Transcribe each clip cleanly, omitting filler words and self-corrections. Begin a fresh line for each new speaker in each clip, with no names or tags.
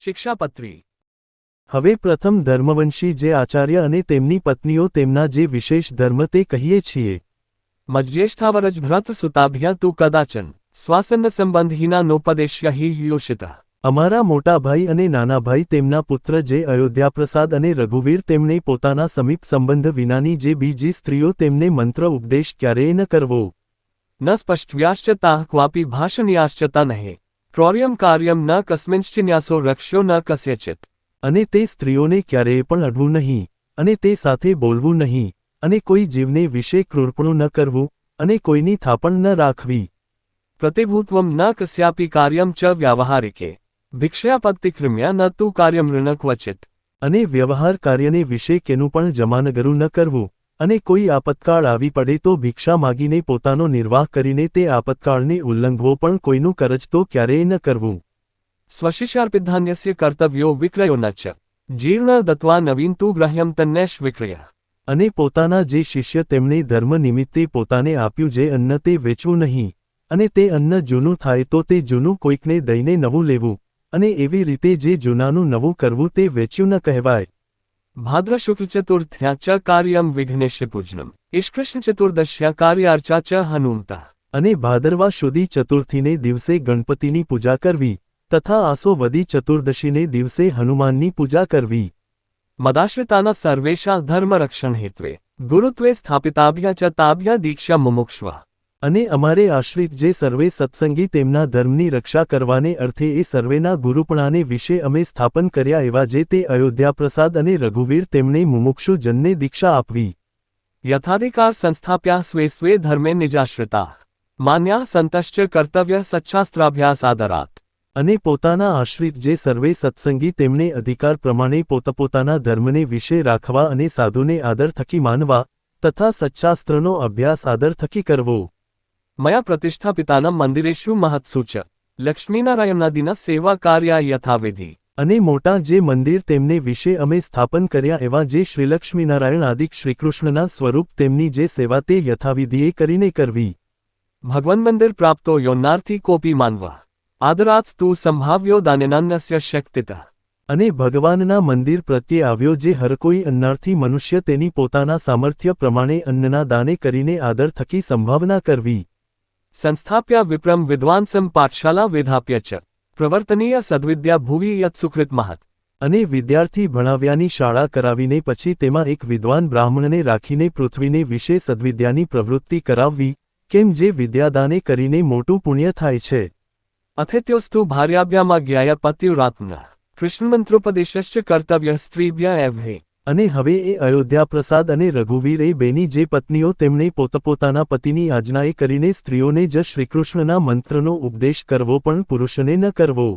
શિક્ષાપત્રી
હવે પ્રથમ ધર્મવંશી જે આચાર્ય અને તેમની પત્નીઓ તેમના જે વિશેષ ધર્મ તે કહીએ છીએ.
મજ્યેષ્ઠાવરજ ભ્રત સુતાભ્યા તુ કદાચન સ્વાસન્ન સંબંધીના નોપદેશ્ય હિ યોષિત.
અમારા મોટા ભાઈ અને નાના ભાઈ તેમના પુત્ર જે અયોધ્યાપ્રસાદ અને રઘુવીર તેમણે પોતાના સમીપ સંબંધ વિનાની જે બીજી સ્ત્રીઓ તેમને મંત્ર ઉપદેશ ક્યારેય ન કરવો.
ન સ્પષ્ટવ્યાશ્ચ તાઃ ક્વાપી ભાષણ્યાશ્ચ તનહે ક્રૌર્યમ કાર્યમ ન કસ્મિંશ્ચિન્યાસો રક્ષ્યો ન કસ્યચિત.
અને તે સ્ત્રીઓને ક્યારેય પણ અડવું નહીં, અને તે સાથે બોલવું નહીં, અને કોઈ જીવને વિશે ક્રૂરપણું ન કરવું, અને કોઈની થાપણ ન રાખવી.
પ્રતિભૂત્વમ ન કસ્યાપી કાર્યમ ચ વ્યાવહારિકે ભિક્ષયાપત્તિક્રમ્ય ન તું કાર્યમ ઋણ ક્વચિત.
અને વ્યવહાર કાર્યને વિશે કેનું પણ જમાનગરું ન કરવું, અને કોઈ આપતકાળ આવી પડે તો ભિક્ષા માગીને પોતાનો નિર્વાહ કરીને તે આપતકાળને ઉલ્લંઘવો પણ કોઈનું કરજ તો ક્યારેય ન કરવું.
સ્વશિષ્યાર્પિધાન્યસ્ય કર્તવ્યો વિક્રયો ન ચ જીર્ણ દત્વા નવીન તું ગ્રહ્યમ તન્નેશ વિક્રય.
અને પોતાના જે શિષ્ય તેમણે ધર્મ નિમિત્તે પોતાને આપ્યું જે અન્ન તે વેચવું નહીં, અને તે અન્ન જૂનું થાય તો તે જૂનું કોઈકને દઈને નવું લેવું, અને એવી રીતે જે જૂનાનું નવું કરવું તે વેચ્યું ન કહેવાય.
ભાદ્ર શુક્લ ચતુર્થ્યા ચ કાર્યમ વિઘ્નેશ્ય પૂજનમ ઈષ્કૃષ્ણ ચતુર્દશ્યા કાર્યાર્ચા ચ હનુમતા. અને ભાદરવા શુદી ચતુર્થીને દિવસે ગણપતિની પૂજા કરવી, તથા આસો વદી ચતુર્દશીને દિવસે હનુમાનની પૂજા કરવી. મદાશ્રિતાના સર્વેશા ધર્મરક્ષણ હેત્વે ગુરુત્વે સ્થાપિતાભ્યા ચ તાભ્યા દીક્ષા મુમુક્ષવ. અને અમારે આશ્રિત જે સર્વે સત્સંગી તેમના ધર્મની રક્ષા કરવાને અર્થે એ સર્વેના ગુરુપણાને વિશે અમે સ્થાપન કર્યા એવા જે તે અયોધ્યાપ્રસાદ અને રઘુવીર તેમણે મુમુક્ષુ જનને દીક્ષા આપવી. યથાધિકાર સંસ્થાપ્યા સ્વે સ્વે ધર્મે નિજાશ્રિતા માન્યા સંતશ્ચ કર્તવ્ય સચ્છાસ્ત્રાભ્યાસ આદરાત. અને પોતાના આશ્રિત જે સર્વે સત્સંગી તેમણે અધિકાર પ્રમાણે પોતપોતાના ધર્મને વિશે રાખવા અને સાધુને આદર થકી માનવા, તથા સચ્શાસ્ત્રનો અભ્યાસ આદર થકી કરવો. મયા પ્રતિષ્ઠાપિતાના મંદિરેષુ મહત્સુ ચ લક્ષ્મીનારાયણાદિના સેવા કાર્યા યથાવિધિ. અને મોટા જે મંદિર તેમને વિશે અમે સ્થાપન કર્યા એવા જે શ્રીલક્ષ્મીનારાયણ આદિક શ્રીકૃષ્ણના સ્વરૂપ તેમની જે સેવા તે યથાવિધિએ કરીને કરવી. ભગવન મંદિર પ્રાપ્તો યોન્નાર્થી કોપી માનવા આદરાત્ તું સંભાવ્યો દાનેનાન્યસ્ય શક્તિત. અને ભગવાનના મંદિર પ્રત્યે આવ્યો જે હર કોઈ અન્નાર્થી મનુષ્ય તેની પોતાના સામર્થ્ય પ્રમાણે અન્નના દાને કરીને આદર થકી સંભાવના કરવી. સંસ્થાપ્યા વિપ્રમ વિદ્વાંસમ પાઠશાલા વેધાપ્ય ચ પ્રવર્તનીય સદ્વિદ્યા ભુવિ યત સુકૃત મહત. અને વિદ્યાર્થી ભણાવ્યાની શાળા કરાવીને પછી તેમાં એક વિદ્વાન બ્રાહ્મણને રાખીને પૃથ્વીને વિશે સદ્વિદ્યાની પ્રવૃત્તિ કરાવવી, કેમ જે વિદ્યાદાને કરીને મોટું પુણ્ય થાય છે. અથેત્યોસ્તુ ભાર્યાભ્યામાં જ્ઞાય પત્યુરાત્મ કૃષ્ણમંત્રોપદેશશ્ચ કર્તવ્ય સ્ત્રીભ્ય એવહે. અને હવે એ અયોધ્યાપ્રસાદ અને રઘુવીર એ બેની જે પત્નીઓ તેમણે પોતપોતાના પતિની આજ્ઞાએ કરીને સ્ત્રીઓને જ શ્રીકૃષ્ણના મંત્રનો ઉપદેશ કરવો પણ પુરુષને ન કરવો.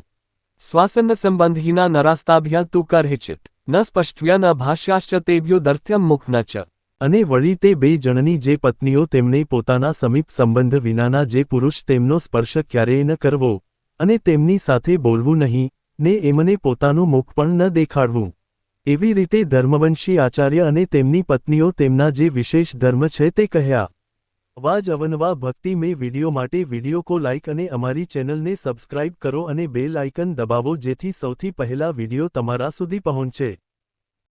સ્વાસન્ન સંબંધીના નરાસ્તાભ્યા તું કરહિચિત ન સ્પષ્ટવ્ય ન ભાષ્યાશ્ચ તેભ્યો દર્થ્યમ મુખ ન ચ. અને વળી તે બે જણની જે પત્નીઓ તેમણે પોતાના સમીપ સંબંધ વિનાના જે પુરુષ તેમનો સ્પર્શ ક્યારેય ન કરવો, અને તેમની સાથે બોલવું નહીં, ને એમને પોતાનું મુખ પણ ન દેખાડવું. એવી રીતે ધર્મવંશી આચાર્ય અને તેમની પત્નીઓ તેમના જે વિશેષ ધર્મ છે તે કહ્યા. આવા જ અવનવા ભક્તિમય વિડીયો માટે વિડીયો કો લાઇક અને અમારી ચેનલને સબસ્ક્રાઇબ કરો અને બેલ આઇકન દબાવો જેથી સૌથી પહેલા વિડીયો તમારા સુધી પહોંચે.